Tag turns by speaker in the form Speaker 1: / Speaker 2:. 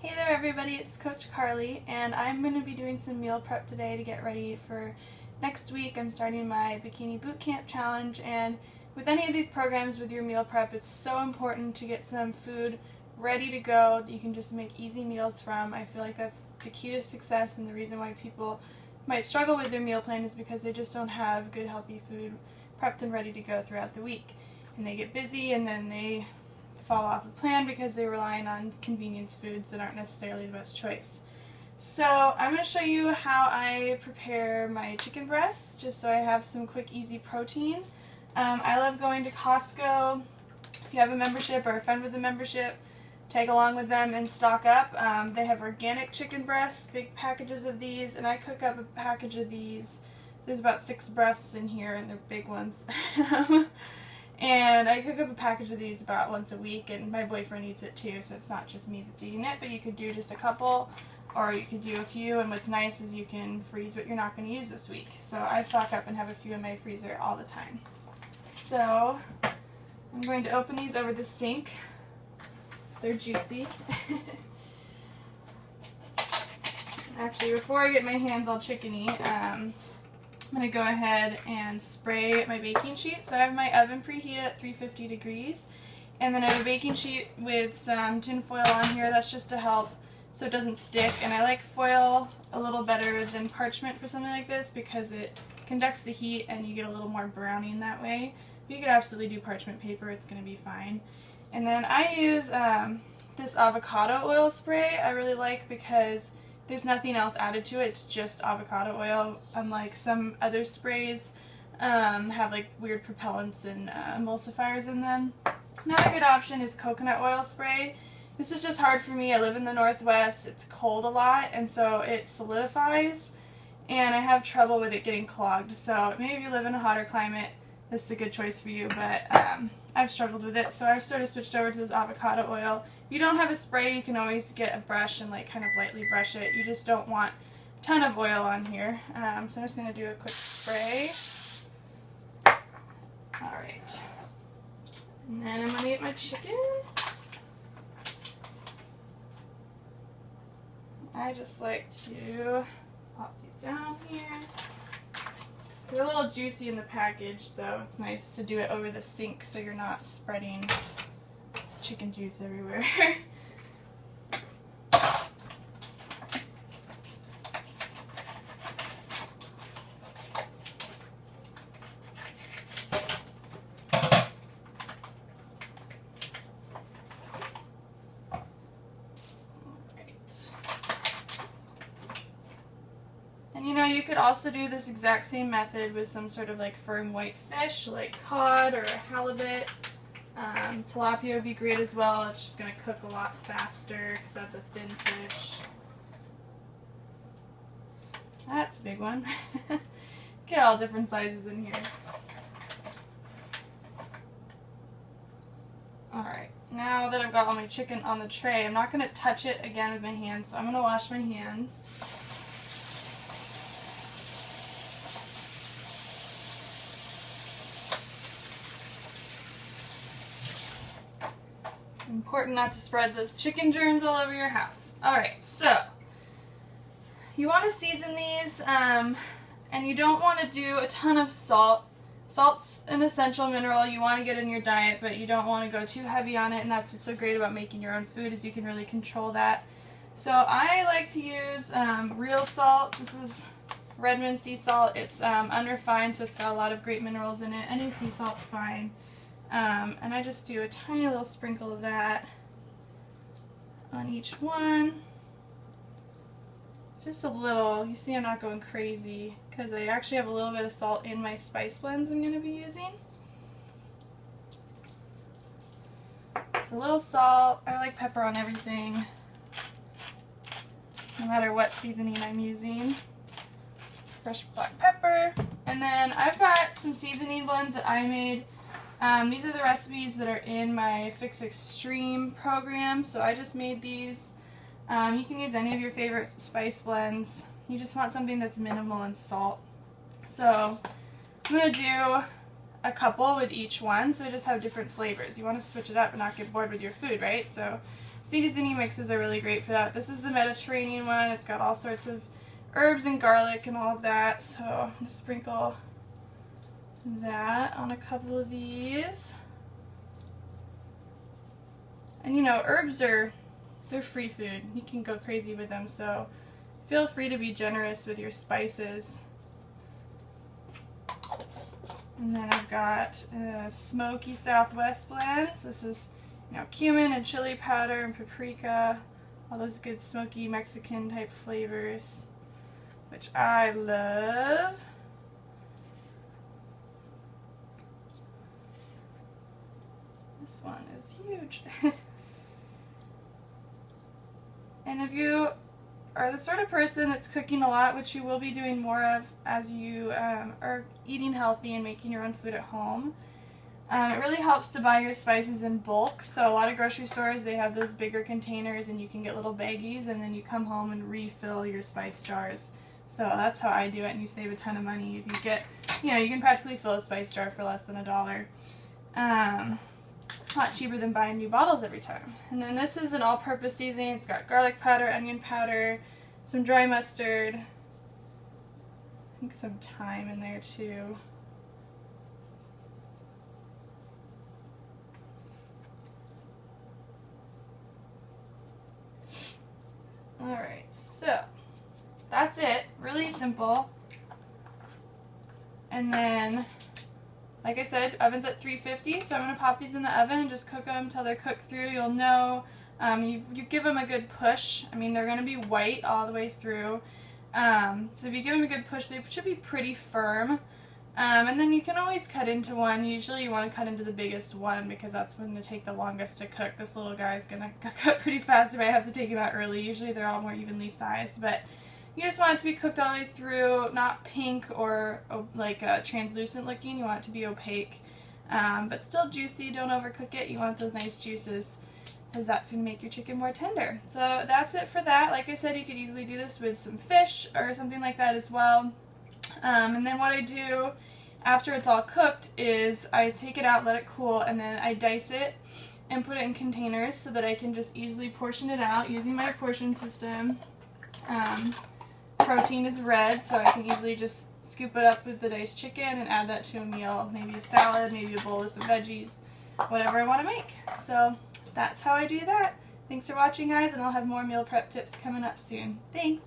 Speaker 1: Hey there everybody, it's Coach Carly, and I'm going to be doing some meal prep today to get ready for next week. I'm starting my Bikini Boot Camp Challenge, and with any of these programs with your meal prep, it's so important to get some food ready to go that you can just make easy meals from. I feel like that's the key to success, and the reason why people might struggle with their meal plan is because they just don't have good healthy food prepped and ready to go throughout the week. And they get busy and then they fall off a plan because they're relying on convenience foods that aren't necessarily the best choice. So I'm going to show you how I prepare my chicken breasts, just so I have some quick, easy protein. I love going to Costco. If you have a membership or a friend with a membership, tag along with them and stock up. They have organic chicken breasts, big packages of these, and I cook up a package of these. There's about 6 breasts in here, and they're big ones. And I cook up a package of these about once a week, and my boyfriend eats it too, so it's not just me that's eating it, but you could do just a couple, or you could do a few, and what's nice is you can freeze what you're not going to use this week. So I stock up and have a few in my freezer all the time. So I'm going to open these over the sink. They're juicy. Actually, before I get my hands all chickeny, I'm going to go ahead and spray my baking sheet. So I have my oven preheated at 350 degrees, and then I have a baking sheet with some tin foil on here. That's just to help so it doesn't stick, and I like foil a little better than parchment for something like this because it conducts the heat and you get a little more browning that way. But you could absolutely do parchment paper, it's going to be fine. And then I use this avocado oil spray I really like because there's nothing else added to it, it's just avocado oil, unlike some other sprays have like weird propellants and emulsifiers in them. Another good option is coconut oil spray. This is just hard for me. I live in the Northwest, it's cold a lot, and so it solidifies, and I have trouble with it getting clogged. So maybe if you live in a hotter climate, this is a good choice for you, but I've struggled with it, so I've sort of switched over to this avocado oil. If you don't have a spray, you can always get a brush and like kind of lightly brush it. You just don't want a ton of oil on here. So I'm just going to do a quick spray. Alright. And then I'm going to eat my chicken. I just like to pop these down here. They're a little juicy in the package, so it's nice to do it over the sink so you're not spreading chicken juice everywhere. And you know, you could also do this exact same method with some sort of like firm white fish, like cod or halibut. Tilapia would be great as well. It's just going to cook a lot faster because that's a thin fish. That's a big one. Get all different sizes in here. Alright, now that I've got all my chicken on the tray, I'm not going to touch it again with my hands, so I'm going to wash my hands. Important not to spread those chicken germs all over your house. Alright, so you want to season these, and you don't want to do a ton of salt. Salt's an essential mineral you want to get in your diet, but you don't want to go too heavy on it, and that's what's so great about making your own food is you can really control that. So I like to use real salt. This is Redmond sea salt. It's unrefined, so it's got a lot of great minerals in it. Any sea salt's fine. And I just do a tiny little sprinkle of that on each one. Just a little. You see I'm not going crazy because I actually have a little bit of salt in my spice blends I'm going to be using. So a little salt. I like pepper on everything, no matter what seasoning I'm using. Fresh black pepper. And then I've got some seasoning blends that I made. These are the recipes that are in my Fix Extreme program, so I just made these. You can use any of your favorite spice blends. You just want something that's minimal in salt. So I'm going to do a couple with each one, so just have different flavors. You want to switch it up and not get bored with your food, right? So Seasonings mixes are really great for that. This is the Mediterranean one. It's got all sorts of herbs and garlic and all of that. So I'm going to sprinkle that on a couple of these. And you know, herbs they're free food. You can go crazy with them, so feel free to be generous with your spices. And then I've got a Smoky Southwest blend. So this is, you know, cumin and chili powder and paprika, all those good smoky Mexican type flavors, which I love. This one is huge. And if you are the sort of person that's cooking a lot, which you will be doing more of as you are eating healthy and making your own food at home, it really helps to buy your spices in bulk. So a lot of grocery stores, they have those bigger containers and you can get little baggies, and then you come home and refill your spice jars. So that's how I do it, and you save a ton of money. If you get, you know, you can practically fill a spice jar for less than $1. A lot cheaper than buying new bottles every time. And then this is an all-purpose seasoning. It's got garlic powder, onion powder, some dry mustard, I think some thyme in there too. Alright, so that's it. Really simple. And then, like I said, oven's at 350, so I'm going to pop these in the oven and just cook them until they're cooked through. You'll know, you give them a good push. I mean, they're going to be white all the way through. So if you give them a good push, they should be pretty firm. And then you can always cut into one. Usually you want to cut into the biggest one because that's when they take the longest to cook. This little guy is going to cook pretty fast if I have to take him out early. Usually they're all more evenly sized, but you just want it to be cooked all the way through, not pink or like translucent looking. You want it to be opaque, but still juicy. Don't overcook it. You want those nice juices, because that's going to make your chicken more tender. So that's it for that. Like I said, you could easily do this with some fish or something like that as well. And then what I do after it's all cooked is I take it out, let it cool, and then I dice it and put it in containers so that I can just easily portion it out using my portion system. Protein is red, so I can easily just scoop it up with the diced chicken and add that to a meal, maybe a salad, maybe a bowl with some veggies, whatever I want to make. So that's how I do that. Thanks for watching, guys, and I'll have more meal prep tips coming up soon. Thanks!